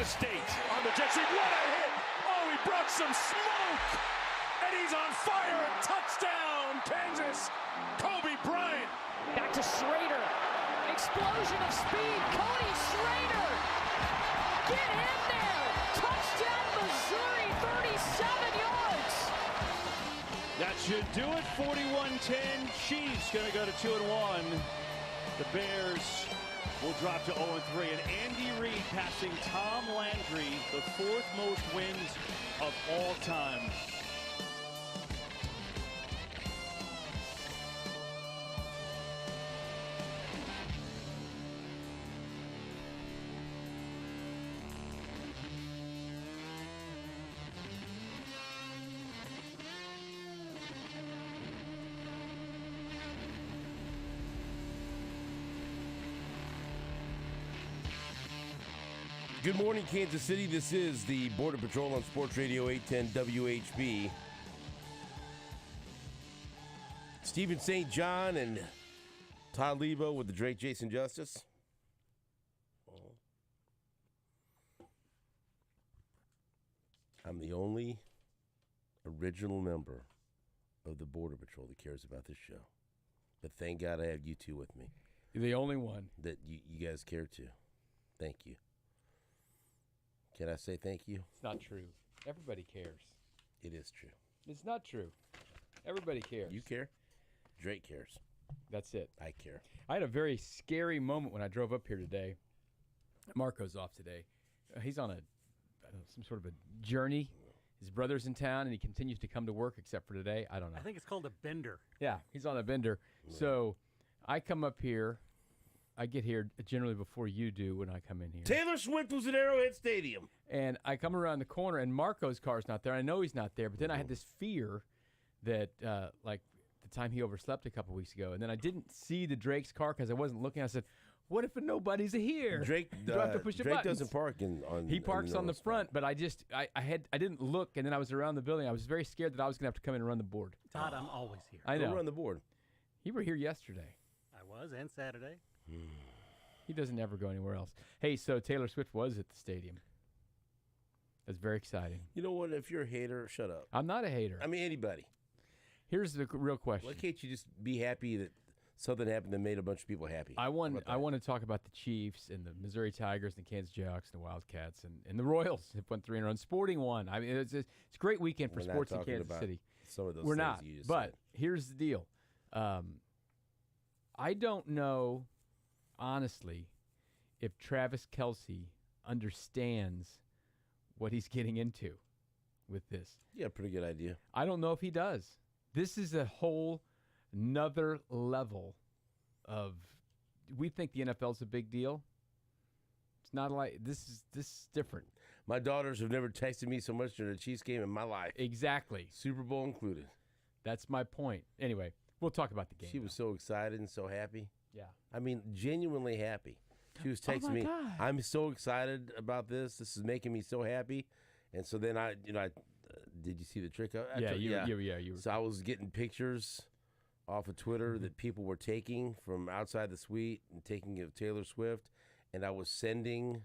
Kansas State on the jet sweep. What a hit! Oh, he brought some smoke! And he's on fire! Touchdown, Kansas! Kobe Bryant! Back to Schrader. Explosion of speed. Cody Schrader! Get in there! Touchdown, Missouri, 37 yards! That should do it. 41-10. Chiefs going to go to 2-1. The Bears will drop to 0-3. And Andy Reid passing Tom Landry, the fourth most wins of all time. Good morning, Kansas City. This is the Border Patrol on Sports Radio 810 WHB. Stephen St. John and Todd Leabo with the Drake Jason Justice. I'm the only original member of the Border Patrol that cares about this show. But thank God I have you two with me. You're the only one. That you guys care too. Thank you. Can I say thank you? It's not true. Everybody cares. It is true. It's not true. Everybody cares. You care? Drake cares. That's it. I care. I had a very scary moment when I drove up here today. Marco's off today. He's on some sort of a journey. His brother's in town, and he continues to come to work except for today. I don't know. I think it's called a bender. Yeah, he's on a bender. Yeah. So I come up here. I get here generally before you do when I come in here. Taylor Swift was at Arrowhead Stadium. And I come around the corner, and Marco's car's not there. I know he's not there, but then I had this fear that, like, the time he overslept a couple weeks ago, and then I didn't see the Drake's car because I wasn't looking. I said, what if nobody's here? Drake, do I have to push the Drake buttons? doesn't park on. He parks on the front, but I didn't look, and then I was around the building. I was very scared that I was going to have to come in and run the board. Todd, I'm always here. I know. Go run the board. You were here yesterday. I was, and Saturday. He doesn't ever go anywhere else. Hey, so Taylor Swift was at the stadium. That's very exciting. You know what? If you're a hater, shut up. I'm not a hater. I mean, anybody. Here's the real question. Why can't you just be happy that something happened that made a bunch of people happy? I want to talk about the Chiefs and the Missouri Tigers and the Kansas Jayhawks and the Wildcats and the Royals. It went 3 in a row. Sporting won. I mean, it's a great weekend for sports in Kansas City. Some of those We're things not. You just but said. Here's the deal. I don't know, honestly, if Travis Kelce understands what he's getting into with this. Yeah, pretty good idea. I don't know if he does. This is a whole another level of. We think the NFL's a big deal. It's not like this is different. My daughters have never texted me so much during a Chiefs game in my life. Exactly. Super Bowl included. That's my point. Anyway, we'll talk about the game. She was so excited and so happy. Yeah. I mean, genuinely happy. She was texting me, God. I'm so excited about this. This is making me so happy. And so then I did you see the trick? You were. So I was getting pictures off of Twitter that people were taking from outside the suite and taking of Taylor Swift. And I was sending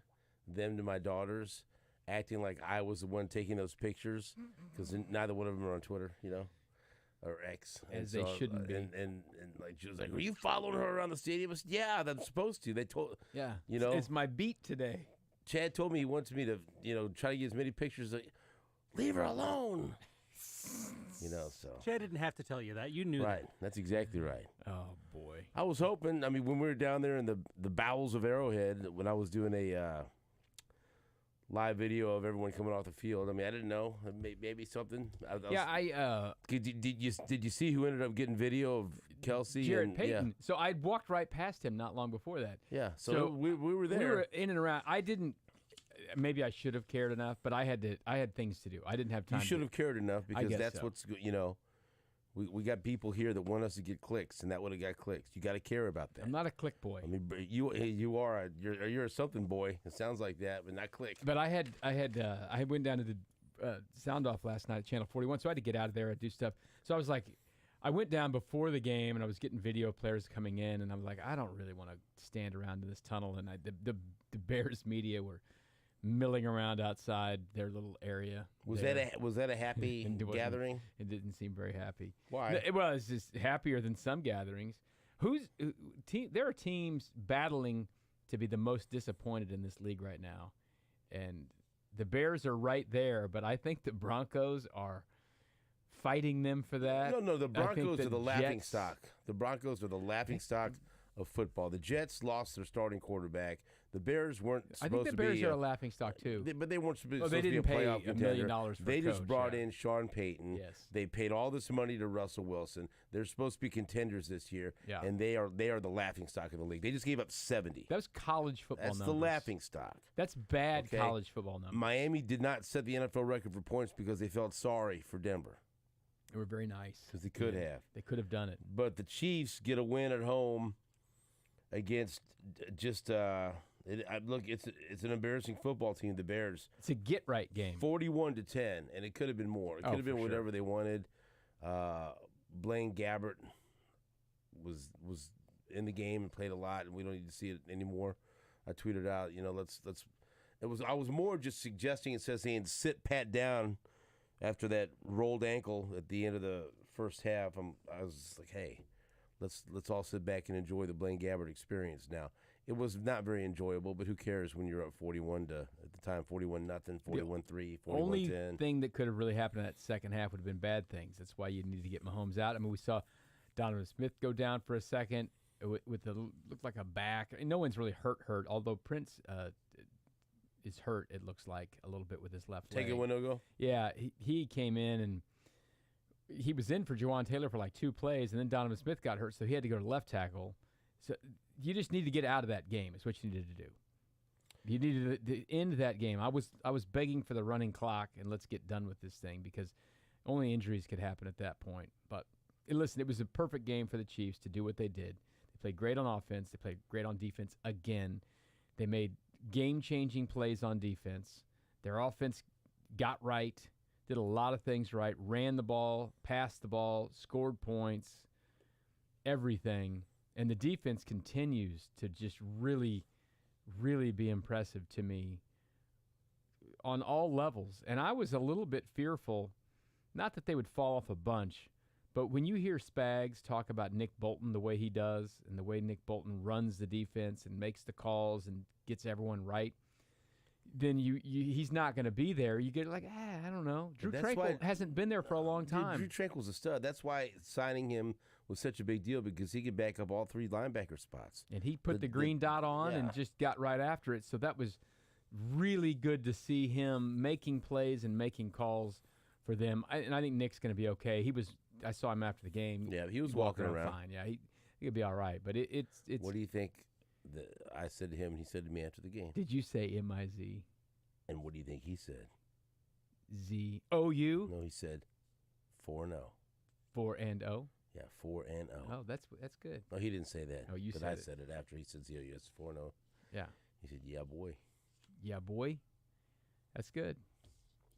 them to my daughters, acting like I was the one taking those pictures because neither one of them are on Twitter, or X. As they shouldn't be. And like she was like, "Are you following her around the stadium?" I said, "Yeah, I'm supposed to." They told, yeah, it's my beat today. Chad told me he wants me to, try to get as many pictures. Like, leave her alone. So Chad didn't have to tell you that. You knew right. that. That's exactly right. Oh boy. I was hoping. I mean, when we were down there in the bowels of Arrowhead, when I was doing a live video of everyone coming off the field. I mean, I didn't know. Maybe something. Did you see who ended up getting video of Kelce? Jared Payton. Yeah. So I walked right past him not long before that. Yeah. So we were there. We were in and around. I didn't. Maybe I should have cared enough, but I had things to do. I didn't have time. You should have cared enough because that's so. what's We got people here that want us to get clicks, and that would have got clicks. You got to care about that. I'm not a click boy. I mean, you are. You're a something boy. It sounds like that, but not click. But I went down to the sound off last night at Channel 41, so I had to get out of there and do stuff. So I was like, I went down before the game, and I was getting video players coming in, and I was like, I don't really want to stand around in this tunnel. And the Bears media were milling around outside their little area. Was there. that a happy And it wasn't- gathering? It didn't seem very happy. Why? Well, it's just happier than some gatherings. There are teams battling to be the most disappointed in this league right now, and the Bears are right there. But I think the Broncos are fighting them for that. No, the I think Broncos are the laughing Jets- stock. The Broncos are the laughing stock of football. The Jets lost their starting quarterback. The Bears weren't I supposed think the to Bears be. are a laughing stock too. But they weren't supposed they to be a didn't pay playoff $1 contender. million for They a just coach, brought yeah. in Sean Payton. Yes. They paid all this money to Russell Wilson. They're supposed to be contenders this year, Yeah. and they are the laughing stock of the league. They just gave up 70. That was college football That's numbers. the laughing stock. That's bad Okay. college football numbers. Miami did not set the NFL record for points because they felt sorry for Denver They were very nice. because they could have. They could have done it. But the Chiefs get a win at home against just look. It's an embarrassing football team. The Bears, It's a get right game. 41-10, and it could have been more. It Oh, could have been for sure. whatever they wanted. Blaine Gabbert was in the game and played a lot, and we don't need to see it anymore. I tweeted out, let's. I was more just suggesting instead of saying sit Pat down after that rolled ankle at the end of the first half. I was just like, hey, let's all sit back and enjoy the Blaine Gabbert experience. Now, it was not very enjoyable, but who cares when you're up 41 to at the time 41-0, 41-3, 41-10. Only thing that could have really happened in that second half would have been bad things. That's why you need to get Mahomes out. I mean, we saw Donovan Smith go down for a second with the looked like a back. I mean, no one's really hurt. Although Prince is hurt, it looks like a little bit with his left leg. Take it, window go. Yeah, he came in and he was in for Jawan Taylor for like 2 plays, and then Donovan Smith got hurt, so he had to go to left tackle. So you just need to get out of that game. Is what you needed to do. You needed to end that game. I was begging for the running clock and let's get done with this thing because only injuries could happen at that point. But listen, it was a perfect game for the Chiefs to do what they did. They played great on offense. They played great on defense again. They made game-changing plays on defense. Their offense got right, did a lot of things right, ran the ball, passed the ball, scored points, everything. And the defense continues to just really, really be impressive to me on all levels. And I was a little bit fearful, not that they would fall off a bunch, but when you hear Spags talk about Nick Bolton the way he does and the way Nick Bolton runs the defense and makes the calls and gets everyone right, then he's not going to be there. You get like, I don't know. Drew That's Tranquil why- hasn't been there for a long time. Drew Tranquil's a stud. That's why signing him was such a big deal because he could back up all 3 linebacker spots. And he put the green dot on and just got right after it. So that was really good to see him making plays and making calls for them. And I think Nick's going to be okay. I saw him after the game. Yeah, he was He's walking walking around. fine. Yeah, he'll be all right. But it's. What do you think I said to him and he said to me after the game? Did you say M-I-Z? And what do you think he said? Z-O-U? No, he said 4-0. 4-0? Yeah, 4-0. Oh, that's good. No, he didn't say that. Oh, you but said I it. said it after he said it's 4-0. Yeah. He said, yeah, boy. Yeah, boy. That's good.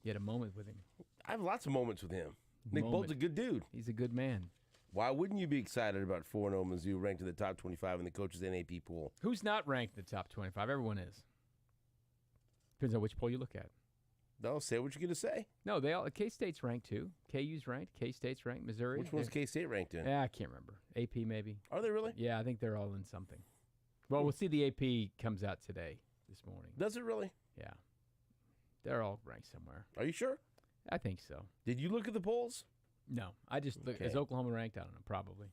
You had a moment with him. I have lots of moments with him. Nick Bolton's a good dude. He's a good man. Why wouldn't you be excited about 4-0 Mizzou ranked in the top 25 in the coach's NAP pool? Who's not ranked in the top 25? Everyone is. Depends on which poll you look at. No, say what you're going to say. No, K-State's ranked too. KU's ranked. K-State's ranked. Missouri. Which one's K-State ranked in? Yeah, I can't remember. AP maybe. Are they really? Yeah, I think they're all in something. Well, we'll see. The AP comes out today, this morning. Does it really? Yeah. They're all ranked somewhere. Are you sure? I think so. Did you look at the polls? No, I just look. Okay. Is Oklahoma ranked? I don't know. Probably.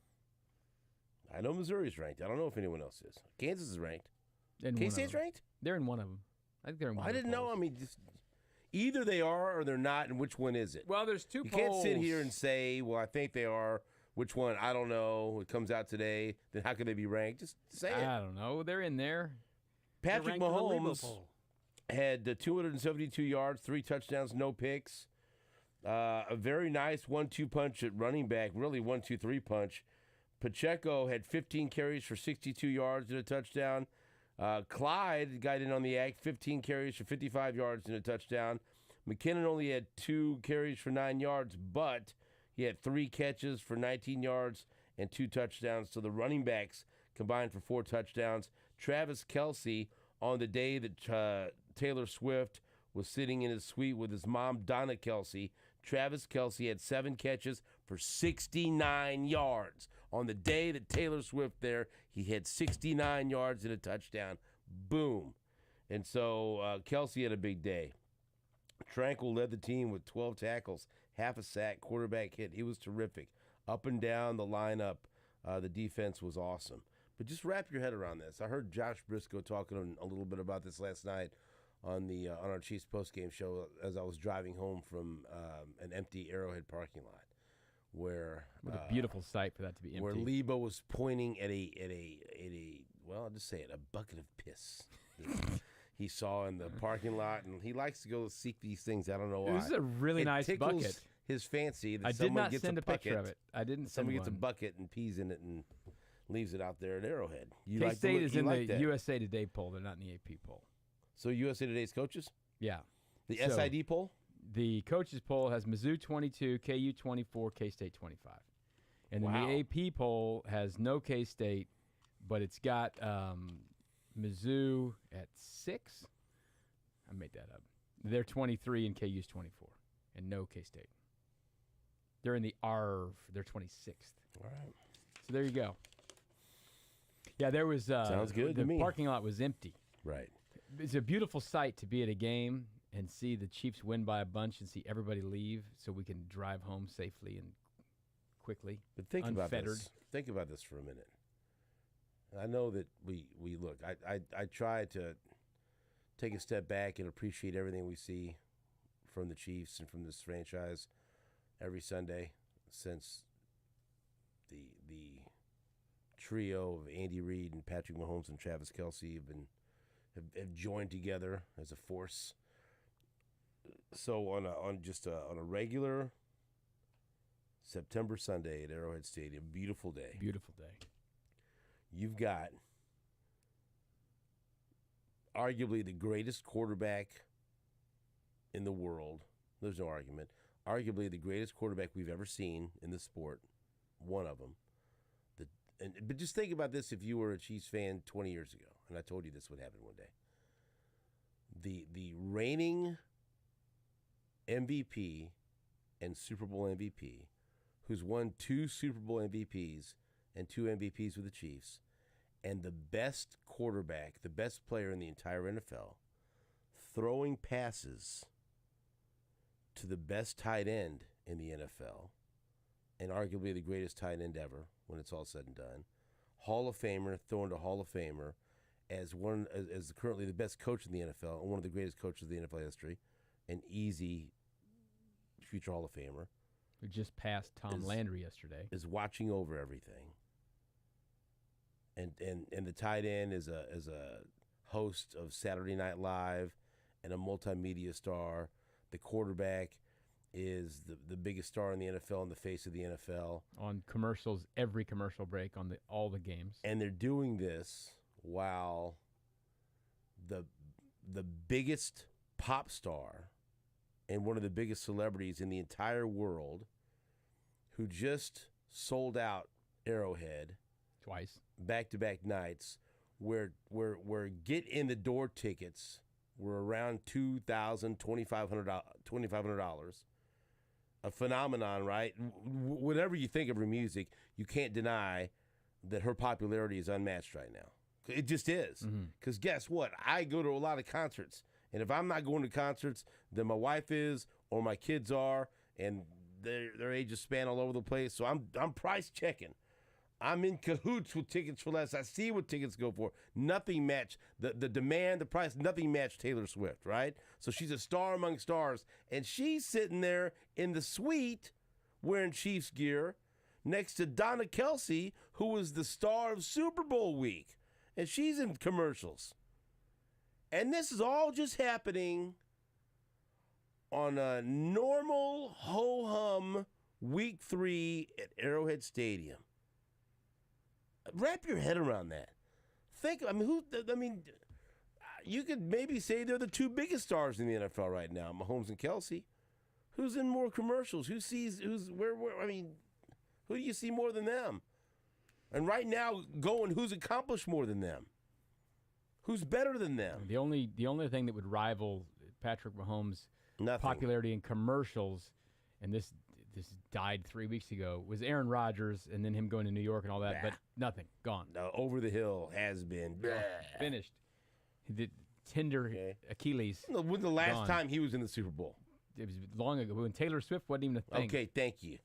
I know Missouri's ranked. I don't know if anyone else is. Kansas is ranked. In one of K-State's them. ranked? They're in one of them. I think they're in one. I of the didn't know. polls. I mean, just either they are or they're not, and which one is it? Well, there's 2 You polls. can't sit here and say, well, I think they are. Which one? I don't know. It comes out today. Then how can they be ranked? Just say it. I don't know. They're in there. Patrick ranked in the Leabo Mahomes poll. had 272 yards, 3 touchdowns, no picks. A very nice 1-2 punch at running back, really 1-2-3 punch. Pacheco had 15 carries for 62 yards and a touchdown. Clyde got in on the act, 15 carries for 55 yards and a touchdown. McKinnon only had 2 carries for 9 yards, but he had 3 catches for 19 yards and 2 touchdowns. So the running backs combined for 4 touchdowns. Travis Kelce, on the day that Taylor Swift was sitting in his suite with his mom, Donna Kelsey. Travis Kelsey had 7 catches for 69 yards. On the day that Taylor Swift there, he had 69 yards and a touchdown. Boom. And so Kelsey had a big day. Tranquil led the team with 12 tackles, half a sack, quarterback hit. He was terrific. Up and down the lineup, the defense was awesome. But just wrap your head around this. I heard Josh Briscoe talking a little bit about this last night on our Chiefs postgame show as I was driving home from an empty Arrowhead parking lot, where What a beautiful sight for that to be empty. where Leabo was pointing at a well, I'll just say it, a bucket of piss that he saw in the parking lot, and he likes to go seek these things. I don't know why. This is a really nice tickles bucket. his fancy that I did someone not gets send a picture bucket, of it. I didn't send Someone gets a one. bucket and pees in it and leaves it out there at Arrowhead. You K-State like is you in like the that. USA Today poll. They're not in the AP poll. So USA Today's coaches? Yeah. The So, SID poll? The coaches poll has Mizzou 22, KU 24, K-State 25. And then Wow. the AP poll has no K-State, but it's got Mizzou at 6. I made that up. They're 23 and KU's 24, and no K-State. They're in the ARV. They're 26th. All right. So there you go. Yeah, there was Sounds good the to me. parking lot was empty. Right. It's a beautiful sight to be at a game and see the Chiefs win by a bunch and see everybody leave so we can drive home safely and quickly. But think about unfettered. this. Think about this for a minute. I know that we look. I try to take a step back and appreciate everything we see from the Chiefs and from this franchise every Sunday since the trio of Andy Reid and Patrick Mahomes and Travis Kelsey have joined together as a force. So on a regular September Sunday at Arrowhead Stadium, beautiful day. Beautiful day. You've got arguably the greatest quarterback in the world. There's no argument. Arguably the greatest quarterback we've ever seen in the sport. One of them. But just think about this if you were a Chiefs fan 20 years ago, and I told you this would happen one day. The reigning MVP and Super Bowl MVP, who's won 2 Super Bowl MVPs and 2 MVPs with the Chiefs, and the best quarterback, the best player in the entire NFL, throwing passes to the best tight end in the NFL, and arguably the greatest tight end ever when it's all said and done, Hall of Famer, thrown to Hall of Famer, as currently the best coach in the NFL and one of the greatest coaches of the NFL history, an easy future Hall of Famer, We just passed Tom Landry yesterday. is watching over everything. And the tight end is a host of Saturday Night Live and a multimedia star. The quarterback is the biggest star in the NFL and the face of the NFL. On commercials, every commercial break on all the games. And they're doing this while the biggest pop star and one of the biggest celebrities in the entire world, who just sold out Arrowhead Twice. back-to-back nights, where get in the door tickets were around $2,000, $2,500. A phenomenon, right? Whatever you think of her music, you can't deny that her popularity is unmatched right now. It just is. Because guess what? I go to a lot of concerts, and if I'm not going to concerts, then my wife is, or my kids are, and their ages span all over the place. So I'm price checking. I'm in cahoots with tickets for less. I see what tickets go for. Nothing matched the demand, the price. Nothing matched Taylor Swift, right? So she's a star among stars, and she's sitting there in the suite wearing Chiefs gear next to Donna Kelsey, who was the star of Super Bowl week, and she's in commercials. And this is all just happening on a normal ho-hum week 3 at Arrowhead Stadium. Wrap your head around that. You could maybe say they're the 2 biggest stars in the NFL right now, Mahomes and Kelsey. Who's in more commercials? Who do you see more than them? And right now, who's accomplished more than them? Who's better than them? The only thing that would rival Patrick Mahomes' Nothing. popularity in commercials, and this died 3 weeks ago, was Aaron Rodgers, and then him going to New York and all that. Bah. But nothing, gone, No, over the hill has been. finished. He did tender Achilles. No, when the last Gone. time he was in the Super Bowl? It was long ago when Taylor Swift wasn't even a thing. Okay, thank you.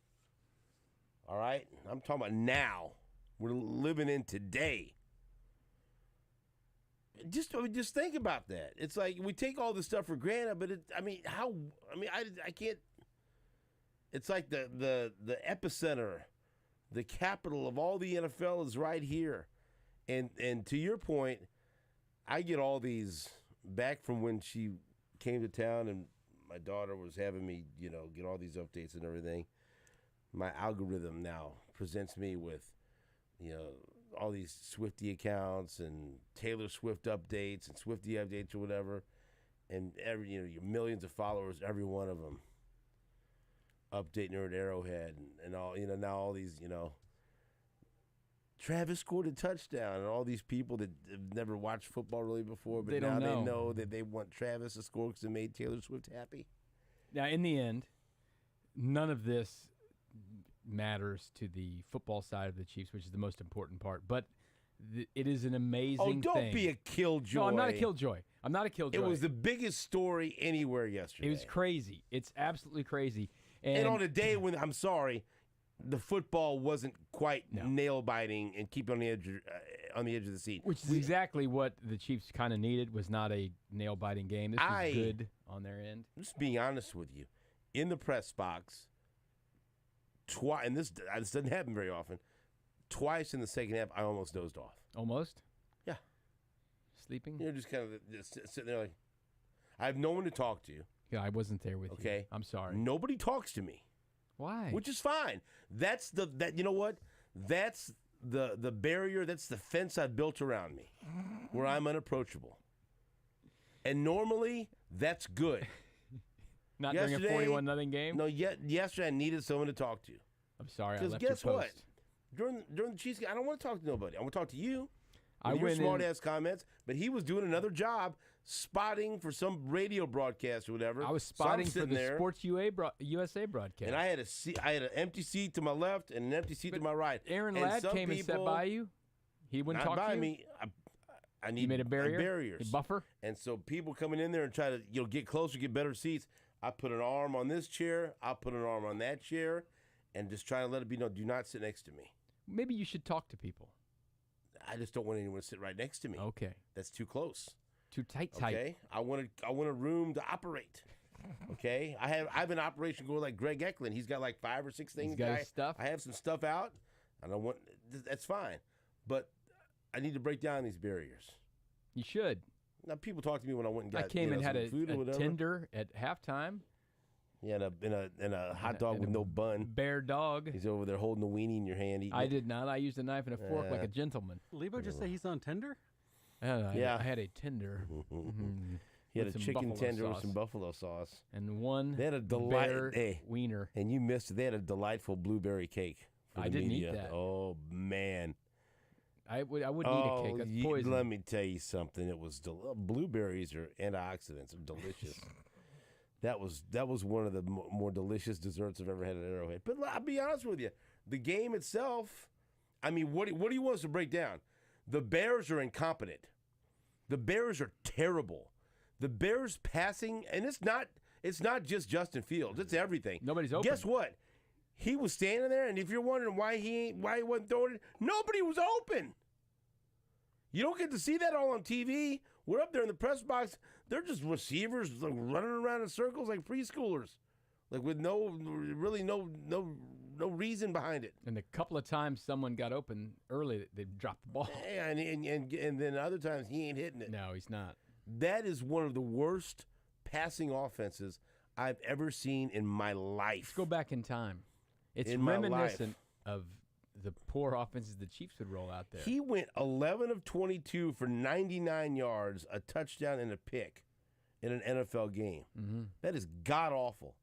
All right? I'm talking about now. We're living in today. Just think about that. It's like we take all this stuff for granted, but I can't. It's like the epicenter, the capital of all the NFL is right here. And to your point, I get all these back from when she came to town and my daughter was having me, get all these updates and everything. My algorithm now presents me with, all these Swiftie accounts and Taylor Swift updates and Swiftie updates or whatever. And your millions of followers, every one of them updating her at Arrowhead and all, now all these, Travis scored a touchdown, and all these people that have never watched football really before, but They now don't know. they know that they want Travis to score because it made Taylor Swift happy. Now, in the end, none of this matters to the football side of the Chiefs, which is the most important part. But it is an amazing thing. Oh, don't be a killjoy. No, I'm not a killjoy. I'm not a killjoy. It was the biggest story anywhere yesterday. It was crazy. It's absolutely crazy. And on a day when, I'm sorry, the football wasn't quite nail-biting and keep on the edge of the seat. Which is exactly what the Chiefs kind of needed, was not a nail-biting game. This was good on their end. Just being honest with you, in the press box, twice, and this doesn't happen very often, twice in the second half, I almost dozed off. Almost? Yeah. Sleeping? You're just kind of just sitting there like, I have no one to talk to. Yeah, I wasn't there with you. Okay. I'm sorry. Nobody talks to me. Why? Which is fine. That's you know what? That's the barrier, that's the fence I built around me, where I'm unapproachable. And normally, that's good. Not during a 41-0 game? No, yesterday I needed someone to talk to. I'm sorry, I Because left guess your what? post. During the Chiefs game, I don't want to talk to nobody. I want to talk to you. I Your went in- smart-ass comments, but he was doing another job spotting for some radio broadcast or whatever. I was So I'm spotting for sitting the there, Sports USA broadcast. and I had an empty seat to my left and an empty seat to my right. Aaron And Ladd some came and sat people- by you. He wouldn't Not talk by to you. me. I need You made a barrier, barriers, a buffer. and so people coming in there and try to get closer, get better seats. I put an arm on this chair. I put an arm on that chair, and just try to let it be known, do not sit next to me. Maybe you should talk to people. I just don't want anyone to sit right next to me. Okay. That's too close. Too tight. Okay, I want a room to operate. Okay, I have an operation going like Greg Eklund. He's got like 5 or 6 things. He's got his stuff. I have some stuff out. I don't want. That's fine, but I need to break down these barriers. You should. Now people talk to me when I went and got. I came and had some a food or whatever. tender at halftime. Yeah, and a hot dog and with a no bun. Bear dog. He's over there holding a weenie in your hand. Eating I it. did not. I used a knife and a fork like a gentleman. Leabo just say he's on Tinder? Yeah. I had a tender. He had with a some chicken buffalo tender with sauce. some buffalo sauce. And one They had a bear wiener. And you missed it. They had a delightful blueberry cake. For I the didn't eat media. that. Oh man. I wouldn't eat a cake. That's poison. Let me tell you something. It was blueberries are antioxidants. They're delicious. That was one of the more delicious desserts I've ever had at Arrowhead. But I'll be honest with you, the game itself. I mean, what do you want us to break down? The Bears are incompetent. The Bears are terrible. The Bears passing, and it's not just Justin Fields. It's everything. Nobody's open. Guess what? He was standing there, and if you're wondering why he wasn't throwing it, nobody was open. You don't get to see that all on TV. We're up there in the press box. They're just receivers like running around in circles like preschoolers, like with no reason behind it. And the couple of times someone got open early, they dropped the ball. Yeah, and then other times he ain't hitting it. No, he's not. That is one of the worst passing offenses I've ever seen in my life. Let's go back in time. It's In my reminiscent life. of the poor offenses the Chiefs would roll out there. He went 11 of 22 for 99 yards, a touchdown, and a pick in an NFL game. Mm-hmm. That is god-awful.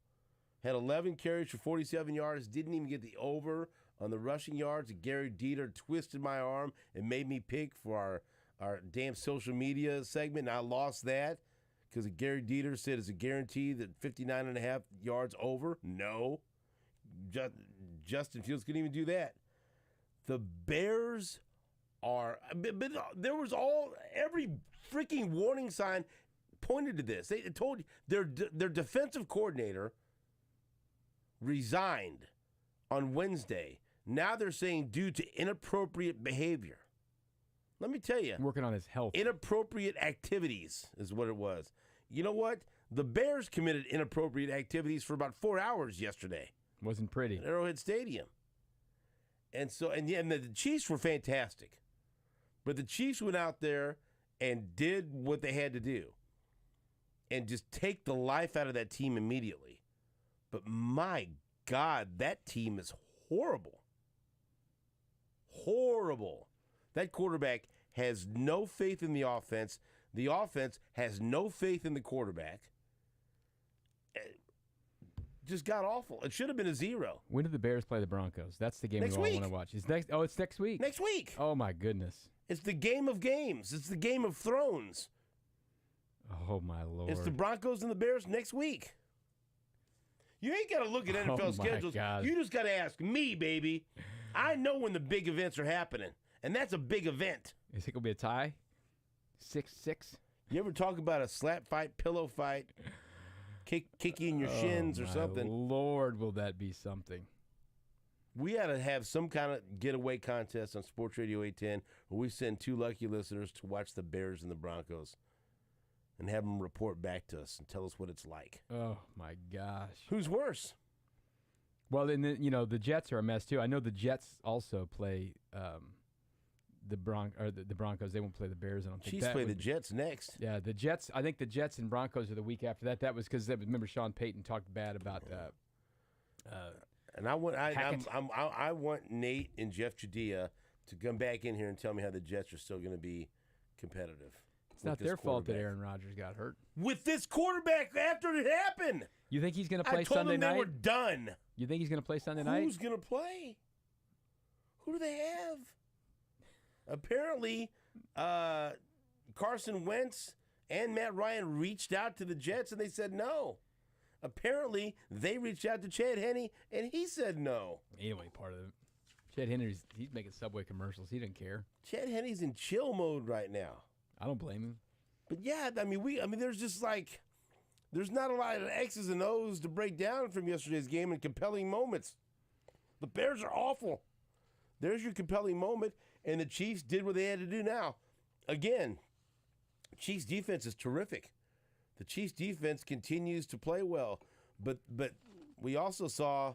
Had 11 carries for 47 yards, didn't even get the over on the rushing yards. Gary Dieter twisted my arm and made me pick for our damn social media segment, and I lost that because Gary Dieter said it's a guarantee that 59.5 yards over. No. Justin Fields couldn't even do that. The Bears are, but there was every freaking warning sign pointed to this. They told you their defensive coordinator resigned on Wednesday. Now they're saying due to inappropriate behavior. Let me tell you. Working on his health. Inappropriate activities is what it was. You know what? The Bears committed inappropriate activities for about 4 hours yesterday. Wasn't pretty. At Arrowhead Stadium. And the Chiefs were fantastic. But the Chiefs went out there and did what they had to do. And just take the life out of that team immediately. But my God, that team is horrible. Horrible. That quarterback has no faith in the offense. The offense has no faith in the quarterback. Just got awful. It should have been a 0. When do the Bears play the Broncos? That's the game we all want to watch. It's next week. Next week. Oh, my goodness. It's the game of games. It's the Game of Thrones. Oh, my Lord. It's the Broncos and the Bears next week. You ain't got to look at NFL schedules. God. You just got to ask me, baby. I know when the big events are happening, and that's a big event. You think it'll be a tie? 6-6? You ever talk about a slap fight, pillow fight, kick you in your shins or something? Lord, will that be something? We ought to have some kind of getaway contest on Sports Radio 810 where we send 2 lucky listeners to watch the Bears and the Broncos and have them report back to us and tell us what it's like. Oh, my gosh. Who's worse? Well, then, the Jets are a mess, too. I know the Jets also play the Broncos. They won't play the Bears, I don't think. Chiefs play the Jets next. Yeah, the Jets. I think the Jets and Broncos are the week after that. That was because, remember, Sean Payton talked bad about and I want Nate and Jeff Chadilla to come back in here and tell me how the Jets are still going to be competitive. It's not their fault that Aaron Rodgers got hurt. With this quarterback after it happened. You think he's going to play I told Sunday them night? they were done. You think he's going to play Sunday night? Who's going to play? Who do they have? Apparently, Carson Wentz and Matt Ryan reached out to the Jets, and they said no. Apparently, they reached out to Chad Henne, and he said no. He don't want part of it. Chad Henry's he's making Subway commercials. He didn't care. Chad Henne's in chill mode right now. I don't blame him. But yeah, I mean, there's just like, there's not a lot of X's and O's to break down from yesterday's game and compelling moments. The Bears are awful. There's your compelling moment, and the Chiefs did what they had to do now. Again, Chiefs defense is terrific. The Chiefs defense continues to play well, but we also saw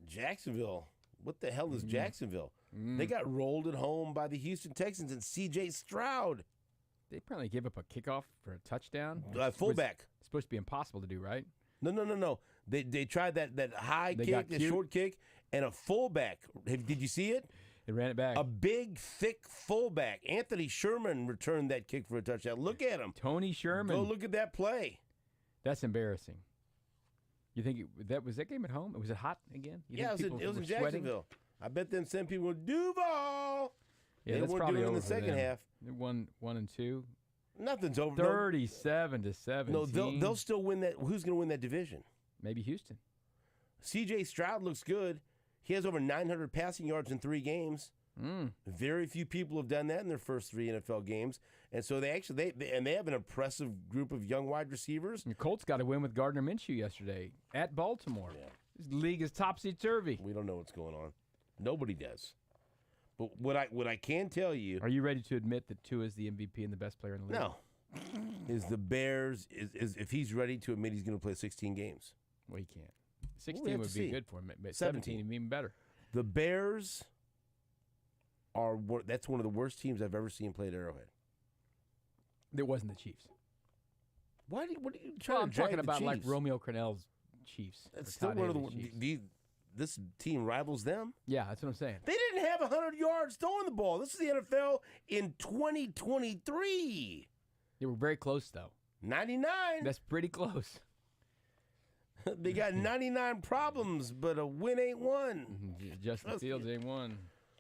Jacksonville. What the hell is Jacksonville? They got rolled at home by the Houston Texans and C.J. Stroud. They apparently gave up a kickoff for a touchdown. Fullback. It's supposed to be impossible to do, right? No. They tried that high kick, the short kick, and a fullback. Did you see it? They ran it back. A big, thick fullback. Anthony Sherman returned that kick for a touchdown. Look at him. Tony Sherman. Go look at that play. That's embarrassing. You think was that game at home? Was it hot again? Yeah, it was in Jacksonville. I bet them sent people Duval. Yeah, they that's weren't probably doing it in over the second half. They won 1 and 2. Nothing's over. 37-17. No, they'll still win that. Who's going to win that division? Maybe Houston. C.J. Stroud looks good. He has over 900 passing yards in 3 games. Very few people have done that in their first 3 NFL games, and so they have an impressive group of young wide receivers. The Colts got a win with Gardner Minshew yesterday at Baltimore. Yeah. This league is topsy-turvy. We don't know what's going on. Nobody does. But what I can tell you, are you ready to admit that Tua is the MVP and the best player in the league? No, is the Bears is if he's ready to admit he's going to play 16 games. Well, he can't. 16 would be good for him. 17 would be even better. The Bears that's one of the worst teams I've ever seen play at Arrowhead. It wasn't the Chiefs. What are you trying to I'm talking about Chiefs? like Romeo Crennel's Chiefs. That's still one of this team rivals them. Yeah, that's what I'm saying. They didn't have 100 yards throwing the ball. This is the NFL in 2023. They were very close, though. 99. That's pretty close. They got 99 problems, but a win ain't one. Justin Fields ain't one.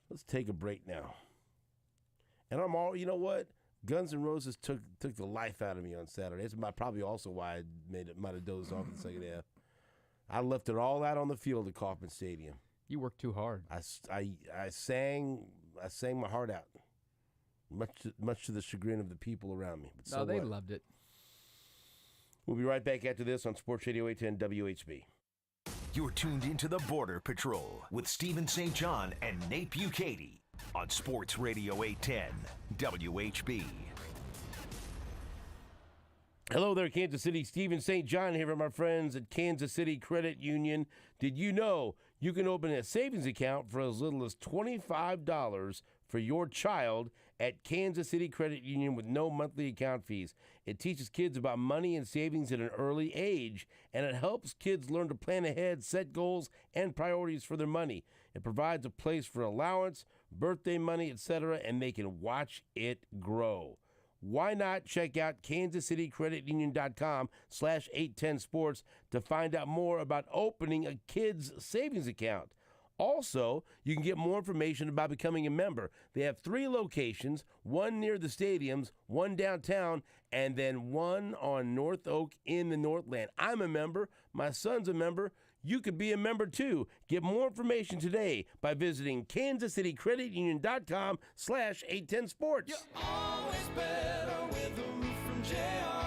Let's take a break now. And I'm all, you know what? Guns N' Roses took the life out of me on Saturday. That's probably also why I might have dozed off in the second half. I left it all out on the field at Kauffman Stadium. You worked too hard. I sang my heart out, much to the chagrin of the people around me. But No, they loved it. We'll be right back after this on Sports Radio 810 WHB. You're tuned into the Border Patrol with Stephen St. John and Nate Bukaty on Sports Radio 810 WHB. Hello there, Kansas City. Stephen St. John here with my friends at Kansas City Credit Union. Did you know you can open a savings account for as little as $25 for your child at Kansas City Credit Union with no monthly account fees? It teaches kids about money and savings at an early age, and it helps kids learn to plan ahead, set goals, and priorities for their money. It provides a place for allowance, birthday money, etc., and they can watch it grow. Why not check out kansascitycreditunion.com/810sports to find out more about opening a kid's savings account. Also, you can get more information about becoming a member. They have 3 locations, one near the stadiums, one downtown, and then one on North Oak in the Northland. I'm a member. My son's a member. You could be a member too. Get more information today by visiting kansascitycreditunion.com/810sports. You're always better with a roof from JR.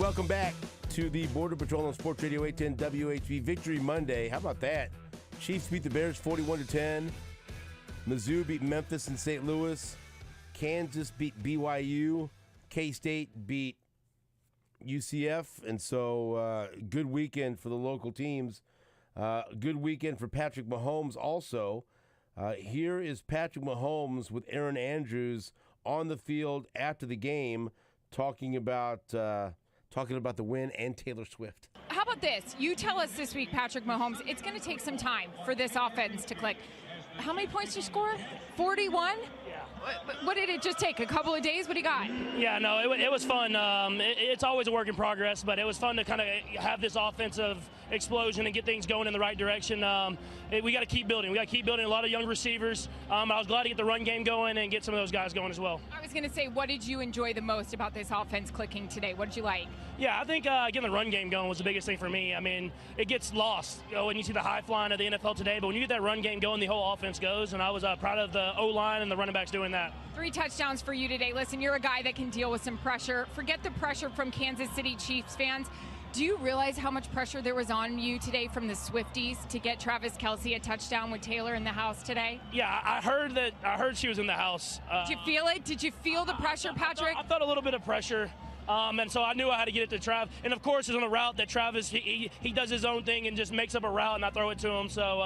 welcome back to the Border Patrol on Sports Radio 810 WHV Victory Monday. How about that? Chiefs beat the Bears 41-10. Mizzou beat Memphis and St. Louis. Kansas beat BYU. K-State beat UCF. And so good weekend for the local teams. Good weekend for Patrick Mahomes also. Here is Patrick Mahomes with Aaron Andrews on the field after the game talking about the win and Taylor Swift. How about this? You tell us this week, Patrick Mahomes, it's going to take some time for this offense to click. How many points did you score? 41? What did it just take? A couple of days? What do you got? Yeah, no, it was fun. It's always a work in progress, but it was fun to kind of have this offensive explosion and get things going in the right direction. We got to keep building. We got to keep building a lot of young receivers. I was glad to get the run game going and get some of those guys going as well. I was going to say, what did you enjoy the most about this offense clicking today? What did you like? Yeah, I think getting the run game going was the biggest thing for me. I mean, it gets lost when you see the high flying of the NFL today, but when you get that run game going, the whole offense goes, and I was proud of the O-line and the running backs doing that. 3 touchdowns for you today. Listen, you're a guy that can deal with some pressure. Forget the pressure from Kansas City Chiefs fans. Do you realize how much pressure there was on you today from the Swifties to get Travis Kelce a touchdown with Taylor in the house today? Yeah, I heard she was in the house. Did you feel it? Did you feel the pressure, Patrick? I felt a little bit of pressure. And so I knew I had to get it to Trav. And, of course, it's on a route that Travis, he does his own thing and just makes up a route, and I throw it to him. So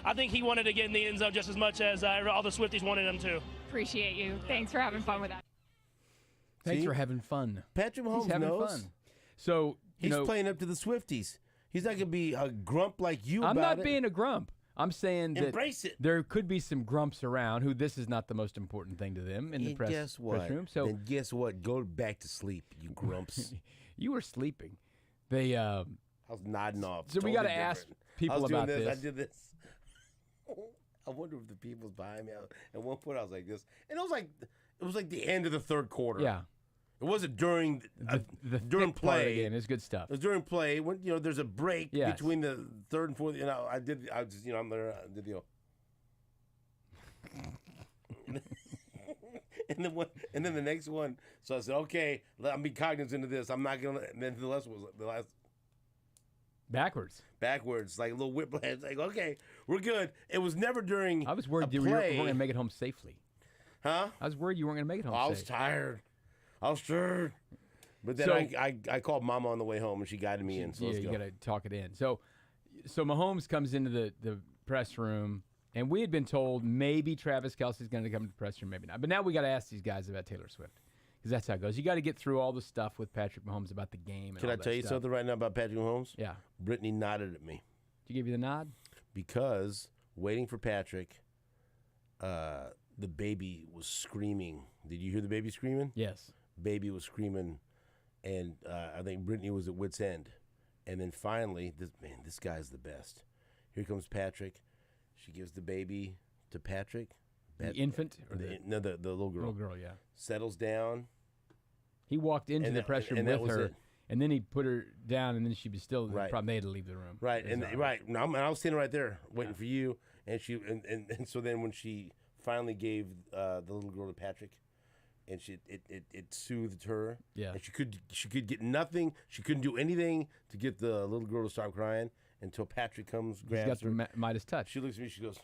I think he wanted to get in the end zone just as much as all the Swifties wanted him to. Appreciate you. Thanks for having fun with that. Thanks for having fun. Patrick Mahomes He's having knows. fun. So, He's playing up to the Swifties. He's not going to be a grump like you I'm about not being a grump. I'm saying that Embrace it. there could be some grumps around who this is not the most important thing to them in the press room. So then guess what? Go back to sleep, you grumps. you were sleeping. They I was nodding off. So we got to ask people about this. I did this. I wonder if the people's behind me. At one point, I was like this, and it was like the end of the third quarter. Yeah. It wasn't during during play. Game. It's good stuff. It was during play when there's a break between the third and fourth. I did the. and then the next one. So I said, okay, I'm be cognizant of this. I'm not gonna. And then the last backwards, like a little whiplash. Like, okay, we're good. It was never during. I was worried you weren't going to make it home safely. Huh? I was worried you weren't going to make it home. I was tired. I was sure. But then I called Mama on the way home, and she guided me in. So yeah, you got to talk it in. So Mahomes comes into the press room, and we had been told maybe Travis Kelce's going to come to the press room, maybe not. But now we got to ask these guys about Taylor Swift, because that's how it goes. You got to get through all the stuff with Patrick Mahomes about the game. And Can I tell you something right now about Patrick Mahomes? Yeah. Brittany nodded at me. Did she give you the nod? Because waiting for Patrick, the baby was screaming. Did you hear the baby screaming? Yes. Baby was screaming, and I think Brittany was at wit's end. And then finally, this guy's the best. Here comes Patrick. She gives the baby to Patrick. The infant? Or the little girl. Little girl, yeah. Settles down. He walked into the press room with her, and then he put her down, and then she was still the problem. They had to leave the room. Right, and I was standing right there waiting for you, and she and so then when she finally gave the little girl to Patrick, and it soothed her. Yeah. And she could get nothing. She couldn't do anything to get the little girl to stop crying until Patrick comes, grabs her. He's got the Midas touch. She looks at me. She goes,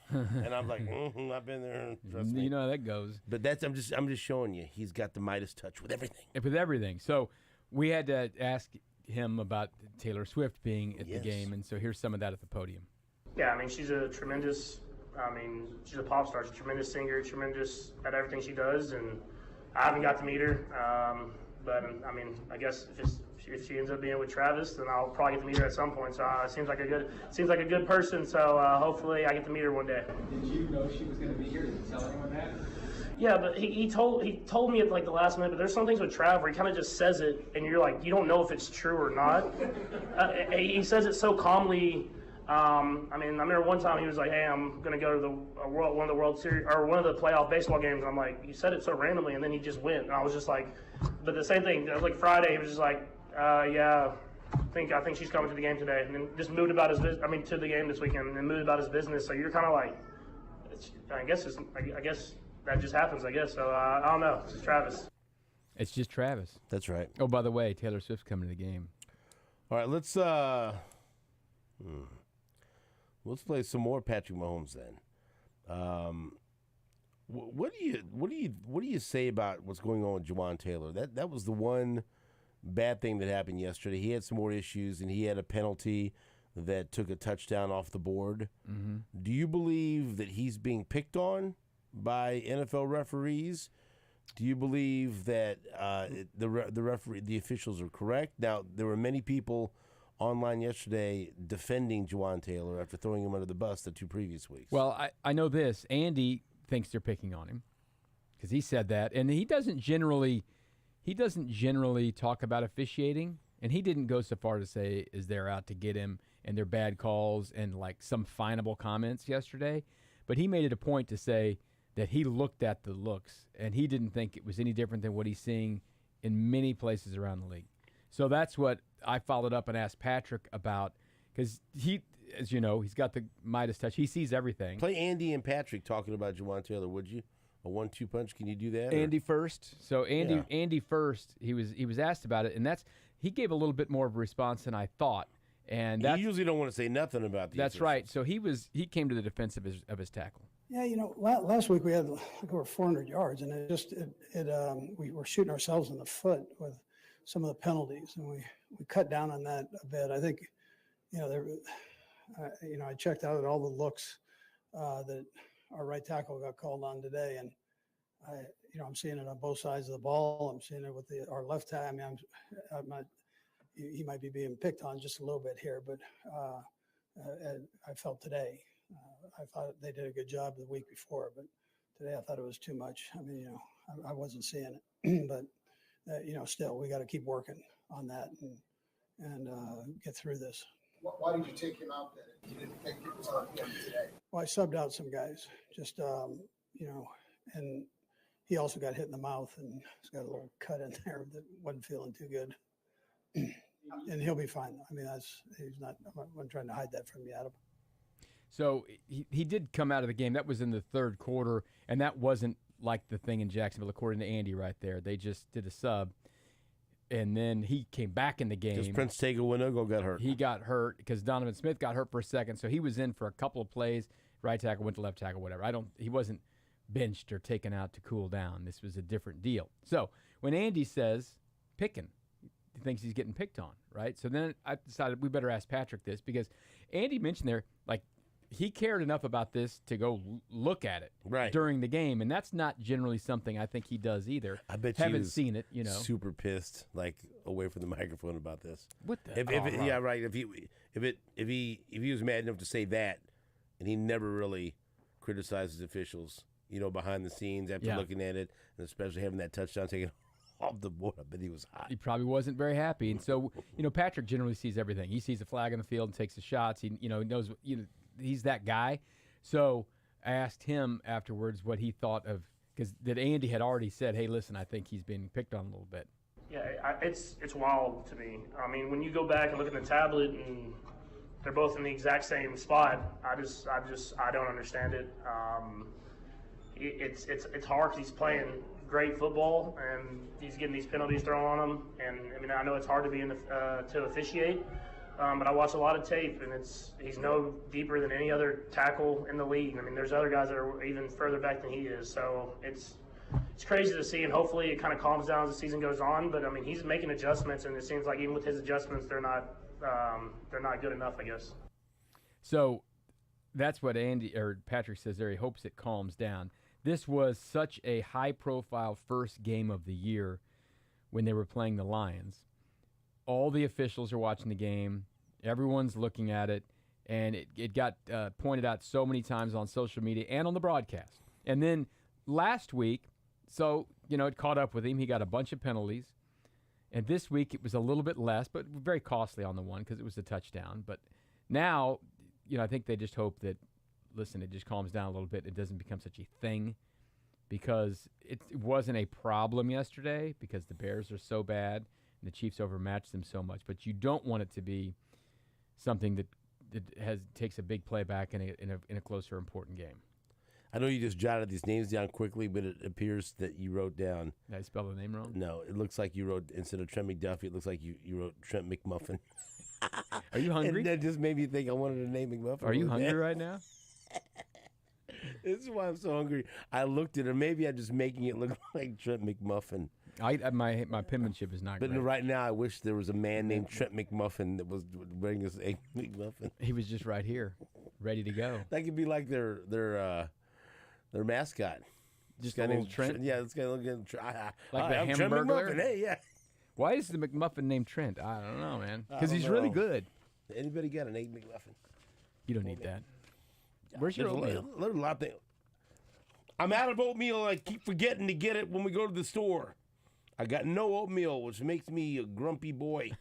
and I'm like, I've been there. Trust me. You know how that goes. But I'm just showing you. He's got the Midas touch with everything. With everything. So we had to ask him about Taylor Swift being at the game, and so here's some of that at the podium. Yeah, I mean, she's a pop star. She's a tremendous singer, tremendous at everything she does, and I haven't got to meet her. But I mean, I guess if she ends up being with Travis, then I'll probably get to meet her at some point. So it seems like a good person. So hopefully I get to meet her one day. Did you know she was going to be here? Did you tell anyone that? Yeah, but he told me at like the last minute. But there's some things with Trav where he kind of just says it, and you're like, you don't know if it's true or not. He says it so calmly. I mean, I remember one time he was like, "Hey, I'm gonna go to one of the World Series or one of the playoff baseball games." And I'm like, "You said it so randomly," and then he just went. And I was just like, but the same thing. It was like Friday. He was just like, "Yeah, I think she's coming to the game today," and then just moved about to the game this weekend, and then moved about his business. So you're kind of like, I guess that just happens. I guess so. I don't know. It's just Travis. It's just Travis. That's right. Oh, by the way, Taylor Swift's coming to the game. All right, let's play some more Patrick Mahomes then. What do you say about what's going on with Juwan Taylor? That was the one bad thing that happened yesterday. He had some more issues, and he had a penalty that took a touchdown off the board. Mm-hmm. Do you believe that he's being picked on by NFL referees? Do you believe that the officials are correct? Now, there were many people online yesterday defending Juwan Taylor after throwing him under the bus the 2 previous weeks. Well, I know this. Andy thinks they're picking on him because he said that, and he doesn't generally talk about officiating, and he didn't go so far to say is they're out to get him and their bad calls and like some finable comments yesterday, but he made it a point to say that he looked at the looks and he didn't think it was any different than what he's seeing in many places around the league. So that's what I followed up and asked Patrick about, because he, as you know, he's got the Midas touch. He sees everything. Play Andy and Patrick talking about Juwan Taylor, would you? A 1-2 punch? Can you do that? Andy first. So Andy first. He was asked about it, and he gave a little bit more of a response than I thought. And you usually don't want to say nothing about the That's officials. right. So he came to the defense of his tackle. Yeah, last week we had like over 400 yards, and we were shooting ourselves in the foot with some of the penalties, and we cut down on that a bit. I think, I checked out at all the looks that our right tackle got called on today, and I'm seeing it on both sides of the ball. I'm seeing it with our left tackle. I mean, he might be being picked on just a little bit here, but I felt today. I thought they did a good job the week before, but today I thought it was too much. I mean, I wasn't seeing it, but still we got to keep working on that and get through this. Why did you take him out then? You didn't think it was on him today? Well, I subbed out some guys, just and he also got hit in the mouth and he's got a little cut in there that wasn't feeling too good. And he'll be fine. I mean, he's not. I'm trying to hide that from you, Adam. So he did come out of the game. That was in the third quarter, and that wasn't like the thing in Jacksonville, according to Andy right there. They just did a sub, and then he came back in the game. Because Prince Tega-Winogo got hurt. He got hurt because Donovan Smith got hurt for a second, so he was in for a couple of plays. Right tackle went to left tackle, whatever. He wasn't benched or taken out to cool down. This was a different deal. So when Andy says picking, he thinks he's getting picked on, right? So then I decided we better ask Patrick this, because Andy mentioned there, like, he cared enough about this to go look at it during the game, and that's not generally something I think he does either. I bet haven't seen it, super pissed, like away from the microphone about this. What the? Yeah, right. If he was mad enough to say that, and he never really criticizes officials, behind the scenes after looking at it, and especially having that touchdown taken off the board, I bet he was hot. He probably wasn't very happy, and so Patrick generally sees everything. He sees a flag on the field and takes the shots. He knows he's that guy. So I asked him afterwards what he thought of, because that Andy had already said, hey, listen, I think he's being picked on a little bit. Yeah, it's wild to me. I mean, when you go back and look at the tablet and they're both in the exact same spot, I don't understand it. It's hard because he's playing great football and he's getting these penalties thrown on him. And I mean, I know it's hard to be to officiate. But I watch a lot of tape, and he's no deeper than any other tackle in the league. I mean, there's other guys that are even further back than he is. So it's crazy to see, and hopefully it kind of calms down as the season goes on. But I mean, he's making adjustments, and it seems like even with his adjustments, they're not good enough, I guess. So that's what Patrick says there. He hopes it calms down. This was such a high-profile first game of the year when they were playing the Lions. All the officials are watching the game. Everyone's looking at it. And it got pointed out so many times on social media and on the broadcast. And then last week, it caught up with him. He got a bunch of penalties. And this week it was a little bit less, but very costly on the one because it was a touchdown. But now, I think they just hope that, listen, it just calms down a little bit. It doesn't become such a thing, because it wasn't a problem yesterday because the Bears are so bad. And the Chiefs overmatched them so much, but you don't want it to be something that takes a big play back in a closer, important game. I know you just jotted these names down quickly, but it appears that you wrote down. Did I spell the name wrong? No, it looks like you wrote, instead of Trent McDuffie, it looks like you wrote Trent McMuffin. Are you hungry? And that just made me think I wanted to name McMuffin. Are you really hungry bad. right now? This is why I'm so hungry. I looked at it. Maybe I'm just making it look like Trent McMuffin. My penmanship is not But great. right now, I wish there was a man named Trent McMuffin that was wearing this egg McMuffin. He was just right here, ready to go. That could be like their mascot. Just This guy a little named Trent? Yeah, this guy looking Like the I'm Trent Hamburglar? McMuffin. Hey, yeah. Why is the McMuffin named Trent? I don't know, man. I Because don't he's really know. good. Anybody got an egg McMuffin? You don't need that. Where's your oatmeal? There's a lot of things. I'm out of oatmeal. I keep forgetting to get it when we go to the store. I got no oatmeal, which makes me a grumpy boy.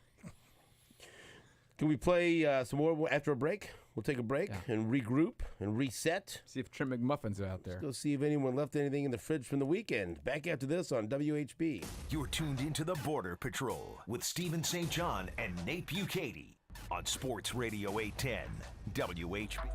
Can we play some more after a break? We'll take a break and regroup and reset. See if Trent McMuffin's out there. Let's go see if anyone left anything in the fridge from the weekend. Back after this on WHB. You're tuned into the Border Patrol with Stephen St. John and Nate Bukaty on Sports Radio 810 WHB.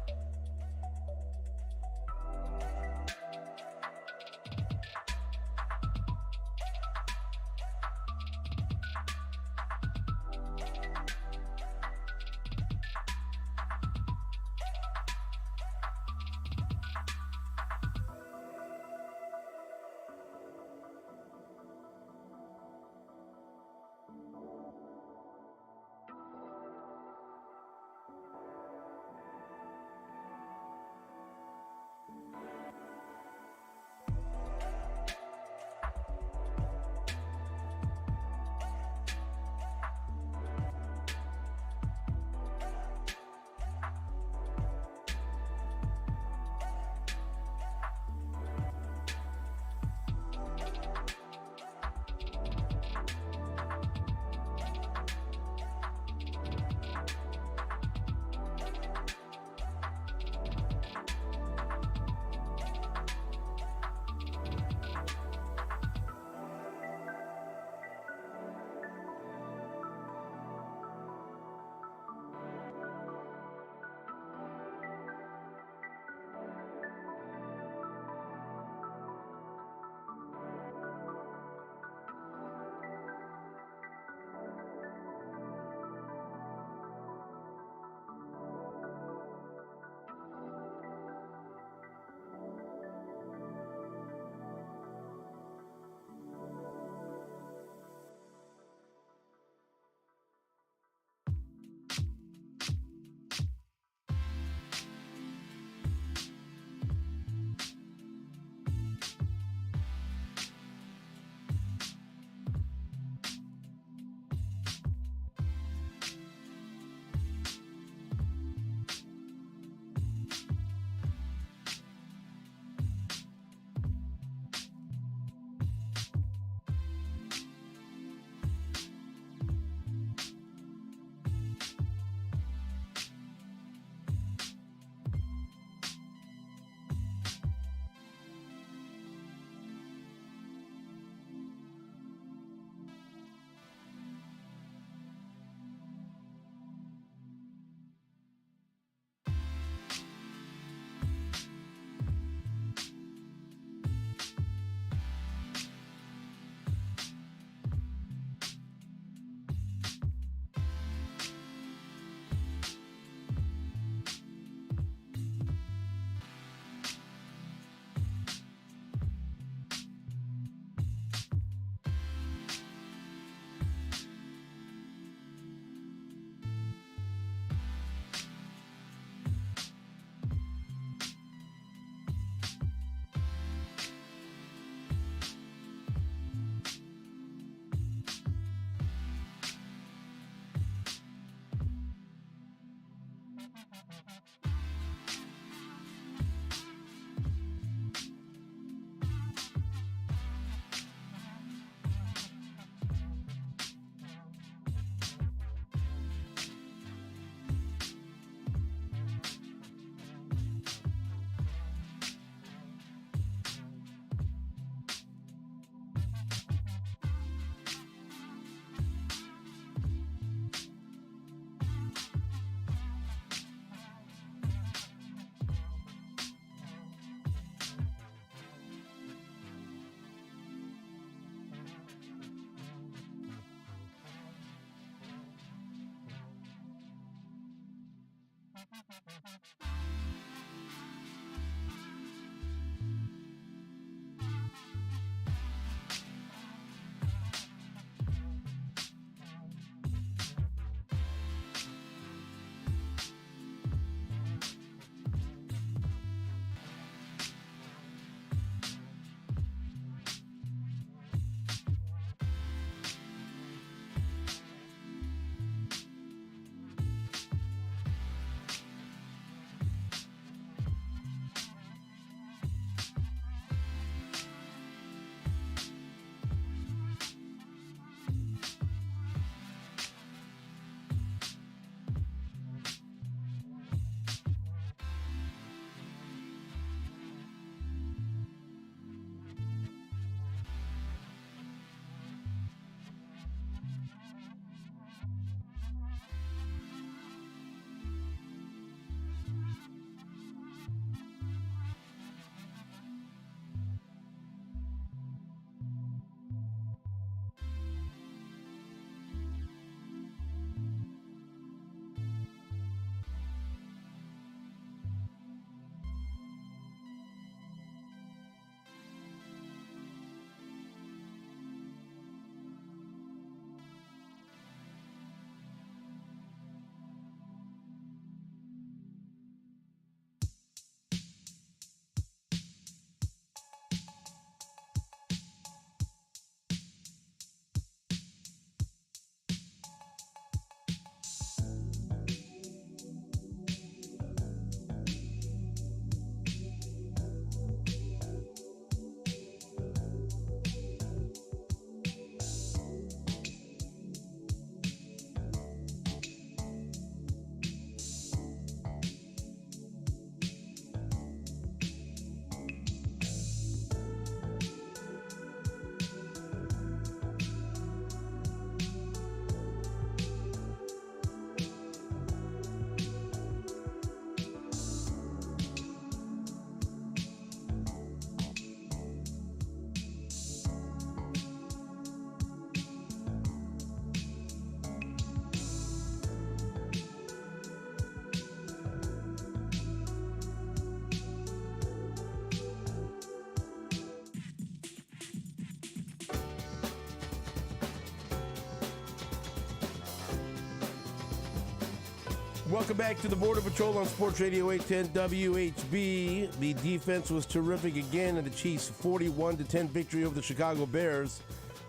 Welcome back to the Border Patrol on Sports Radio 810 WHB. The defense was terrific again in the Chiefs' 41-10 victory over the Chicago Bears.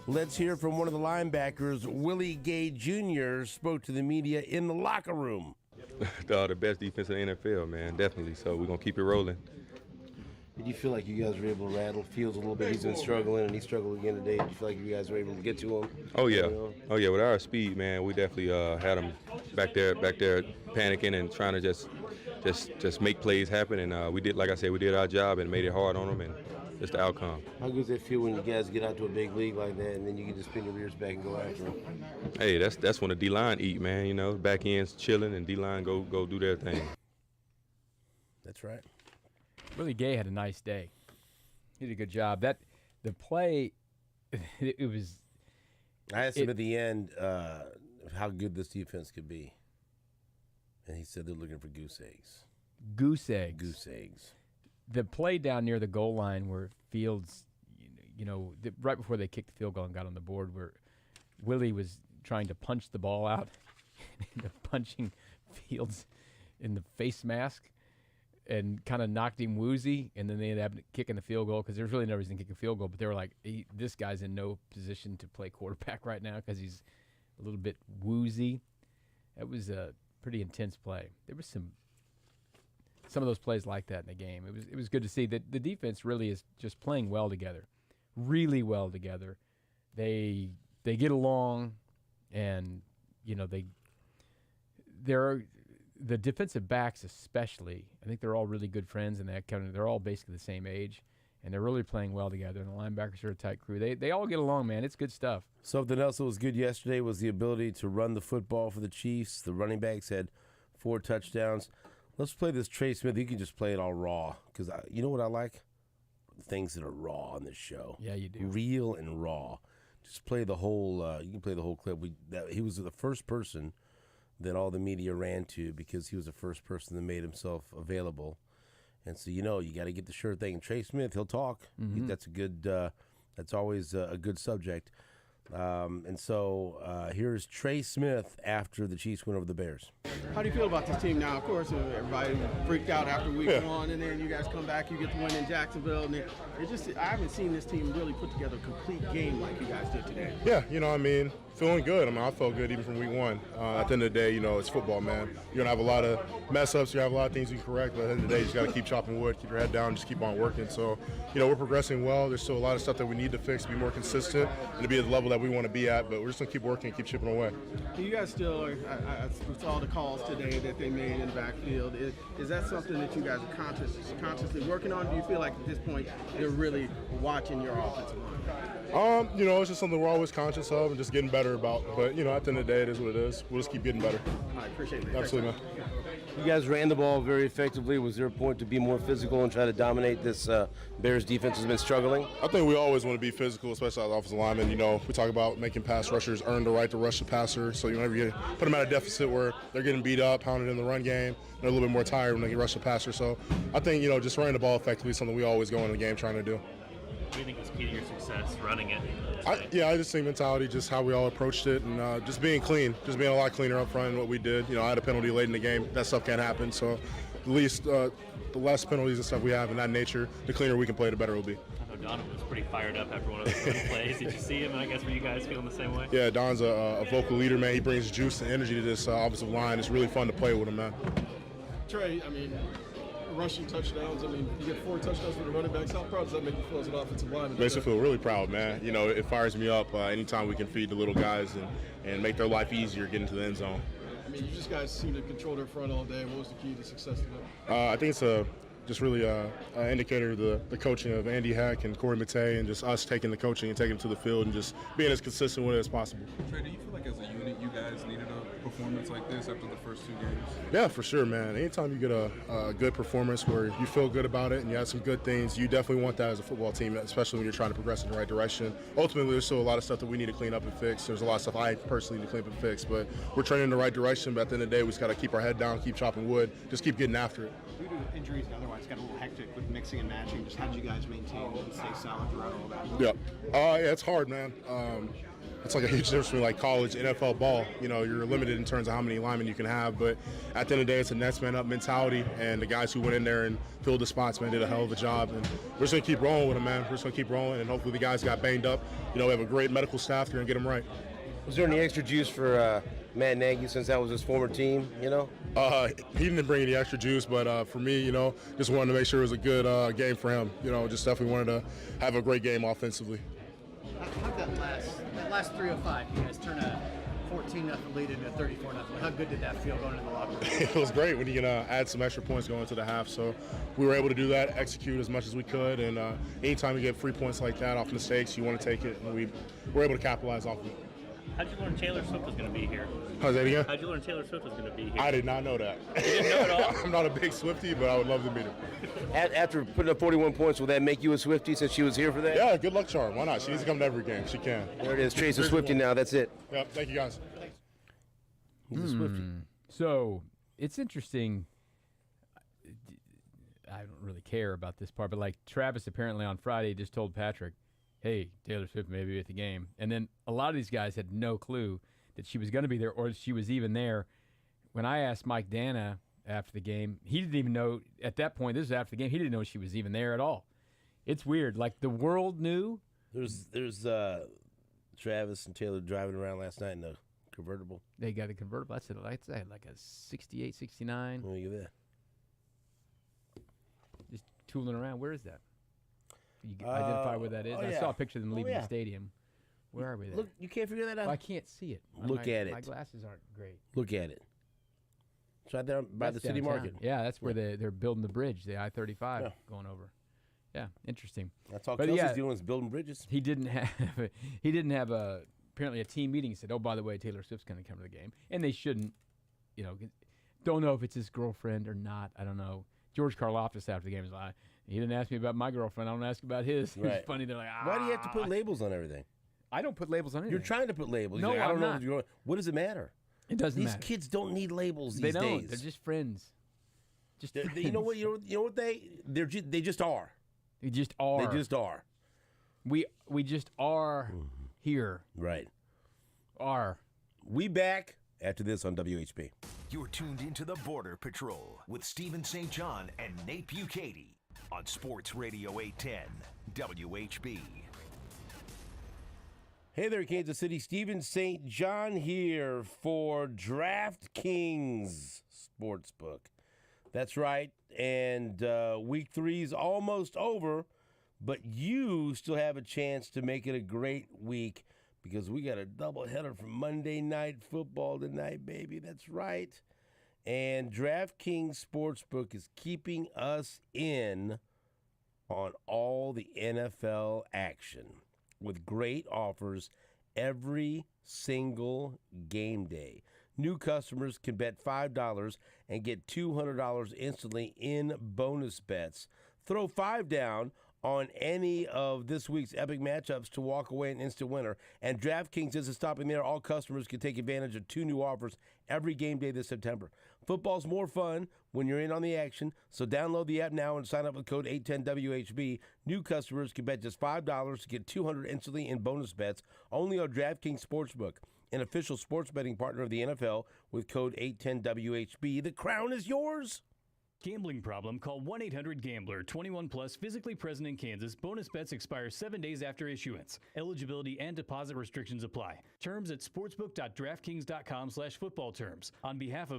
Let's hear from one of the linebackers. Willie Gay Jr. spoke to the media in the locker room. The best defense in the NFL, man, definitely. So we're going to keep it rolling. Did you feel like you guys were able to rattle Fields a little bit? He's been struggling, and he struggled again today. Did you feel like you guys were able to get to him? Oh, yeah. Oh, yeah. With our speed, man, we definitely had him back there panicking and trying to just make plays happen. And we did, like I said, we did our job and made it hard on them, and just the outcome. How good does it feel when you guys get out to a big league like that, and then you can just spin your ears back and go after them? Hey, that's when the D-line eat, man. You know, back end's chilling, and D-line go do their thing. That's right. Willie Gay had a nice day. He did a good job. The play, it was. I asked him at the end how good this defense could be, and he said they're looking for goose eggs. Goose eggs. Goose eggs. The play down near the goal line where Fields, right before they kicked the field goal and got on the board, where Willie was trying to punch the ball out, punching Fields in the face mask, and kind of knocked him woozy, and then they ended up kicking the field goal because there's really no reason to kick a field goal, but they were like, this guy's in no position to play quarterback right now because he's a little bit woozy. That was a pretty intense play. There was some of those plays like that in the game. It was good to see that the defense really is just playing well together, really well together. They get along, and the defensive backs especially, I think they're all really good friends, and they're all basically the same age, and they're really playing well together, and the linebackers are a tight crew. They all get along, man. It's good stuff. Something else that was good yesterday was the ability to run the football for the Chiefs. The running backs had 4 touchdowns. Let's play this Trey Smith. You can just play it all raw, because you know what I like? Things that are raw on this show. Yeah, you do. Real and raw. Just play the whole. You can play the whole clip. He was the first person that all the media ran to because he was the first person that made himself available. And so, you got to get the sure thing. And Trey Smith, he'll talk. Mm-hmm. That's a good. That's always a good subject. And so here's Trey Smith after the Chiefs went over the Bears. How do you feel about this team now? Of course, everybody freaked out after week 1, and then you guys come back, you get the win in Jacksonville, and I haven't seen this team really put together a complete game like you guys did today. Yeah, feeling good. I felt good even from week 1. At the end of the day, it's football, man. You're going to have a lot of mess-ups. You have a lot of things you can correct, but at the end of the day, you just got to keep chopping wood, keep your head down, just keep on working. So, we're progressing well. There's still a lot of stuff that we need to fix, be more consistent, and to be at the level that we want to be at, but we're just going to keep working and keep chipping away. You guys still are, I saw the calls today that they made in the backfield. Is that something that you guys are consciously working on? Do you feel like at this point they're really watching your offensive line? It's just something we're always conscious of and just getting better about. But, at the end of the day, it is what it is. We'll just keep getting better. I appreciate it. Absolutely, man. You guys ran the ball very effectively. Was there a point to be more physical and try to dominate this Bears defense has been struggling? I think we always want to be physical, especially as offensive linemen. We talk about making pass rushers earn the right to rush the passer. So whenever you put them at a deficit where they're getting beat up, pounded in the run game, they're a little bit more tired when they can rush the passer. So I think, just running the ball effectively is something we always go into the game trying to do. What do you think was key to your success running it? I just think mentality, just how we all approached it, and just being clean, just being a lot cleaner up front than what we did. I had a penalty late in the game. That stuff can't happen. So at least the less penalties and stuff we have in that nature, the cleaner we can play, the better it'll be. I know Donovan was pretty fired up after one of those plays. Did you see him? And I guess were you guys feeling the same way? Yeah, Don's a vocal leader, man. He brings juice and energy to this offensive line. It's really fun to play with him, man. Trey, rushing touchdowns. You get 4 touchdowns for the running backs. How proud does that make you feel as an offensive lineman? Makes me feel really proud, man. It fires me up anytime we can feed the little guys and make their life easier getting to the end zone. You just guys seem to control their front all day. What was the key to success today? I think it's just really an indicator of the coaching of Andy Heck and Corey Matei, and just us taking the coaching and taking it to the field and just being as consistent with it as possible. Trey, do you feel like as a unit you guys needed a performance like this after the first 2 games? Yeah, for sure, man. Anytime you get a good performance where you feel good about it and you have some good things, you definitely want that as a football team, especially when you're trying to progress in the right direction. Ultimately, there's still a lot of stuff that we need to clean up and fix. There's a lot of stuff I personally need to clean up and fix, but we're trending in the right direction. But at the end of the day, we just got to keep our head down, keep chopping wood, just keep getting after it. Due to injuries and otherwise, got a little hectic with mixing and matching. Just how did you guys maintain and stay solid throughout all that? Yeah, it's hard, man. it's like a huge difference between like college, NFL ball. You know, you're limited in terms of how many linemen you can have, but at the end of the day, it's a next man up mentality, and the guys who went in there and filled the spots, man, did a hell of a job, and we're just gonna keep rolling with them, man. We're just gonna keep rolling, and hopefully the guys got banged up. You know, we have a great medical staff. They're gonna get them right. Was there any extra juice for Matt Nagy since that was his former team, you know? He didn't bring any extra juice, but for me, you know, just wanted to make sure it was a good game for him. You know, just definitely wanted to have a great game offensively. How'd that last 3:05, you guys turn a 14-0 lead into 34-0. How good did that feel going into the locker room? It was great when you can add some extra points going into the half. So we were able to do that, execute as much as we could, and anytime you get free points like that off mistakes, you want to take it, and we were able to capitalize off of it. How'd you learn Taylor Swift was going to be here? How's that again? How'd you learn Taylor Swift was going to be here? I did not know that. You didn't know at all? I'm not a big Swiftie, but I would love to meet her. After putting up 41 points, will that make you a Swiftie since she was here for that? Yeah, good luck to her. Why not? She needs to come to every game. She can. There it is. Trace a Swiftie now. That's it. Yep. Thank you, guys. He's a Swiftie. So it's interesting. I don't really care about this part, but like Travis apparently on Friday just told Patrick, hey, Taylor Swift may be at the game. And then a lot of these guys had no clue that she was going to be there or she was even there. When I asked Mike Dana after the game, he didn't even know at that point, this was after the game, he didn't know she was even there at all. It's weird. Like the world knew. There's Travis and Taylor driving around last night in the convertible. They got a convertible. That's like a 68, 69. Look at that. Just tooling around. Where is that? You can identify where that is. I saw a picture of them leaving the stadium. Where are we there? Look, you can't figure that out? Well, I can't see it. Look at it. My glasses aren't great. Look at it. It's right there by the city downtown. market. Yeah, that's where they're building the bridge, the I-35 going over. Yeah, interesting. That's all Kelsey's doing is building bridges. He didn't have apparently a team meeting. He said, oh, by the way, Taylor Swift's going to come to the game. And they shouldn't, you know, don't know if it's his girlfriend or not. I don't know. George Karlaftis after the game was like, he didn't ask me about my girlfriend. I don't ask about his. Right. It's funny. They're like, Why do you have to put labels on everything? I don't put labels on anything. You're trying to put labels. No, like, I don't I'm know. not. If you're, what does it matter? It doesn't matter. These kids don't need labels they these don't. days. They're just friends. Just friends. You know what? You know what they just are. They just are. They just are. We just are here. Right. Are. We back after this on WHB. You're tuned into the Border Patrol with Stephen St. John and Nate Bukaty on Sports Radio 810 WHB. Hey there, Kansas City. Stephen St. John here for DraftKings Sportsbook. That's right. And week 3 is almost over, but you still have a chance to make it a great week because we got a doubleheader from Monday Night Football tonight, baby. That's right. And DraftKings Sportsbook is keeping us in on all the NFL action with great offers every single game day. New customers can bet $5 and get $200 instantly in bonus bets. Throw $5 down on any of this week's epic matchups to walk away an instant winner. And DraftKings isn't stopping there. All customers can take advantage of 2 new offers every game day this September. Football's more fun when you're in on the action, so download the app now and sign up with code 810WHB. New customers can bet just $5 to get $200 instantly in bonus bets only on DraftKings Sportsbook, an official sports betting partner of the NFL with code 810WHB. The crown is yours. Gambling problem? Call 1-800-GAMBLER. 21 plus, physically present in Kansas. Bonus bets expire 7 days after issuance. Eligibility and deposit restrictions apply. Terms at sportsbook.draftkings.com/football terms. On behalf of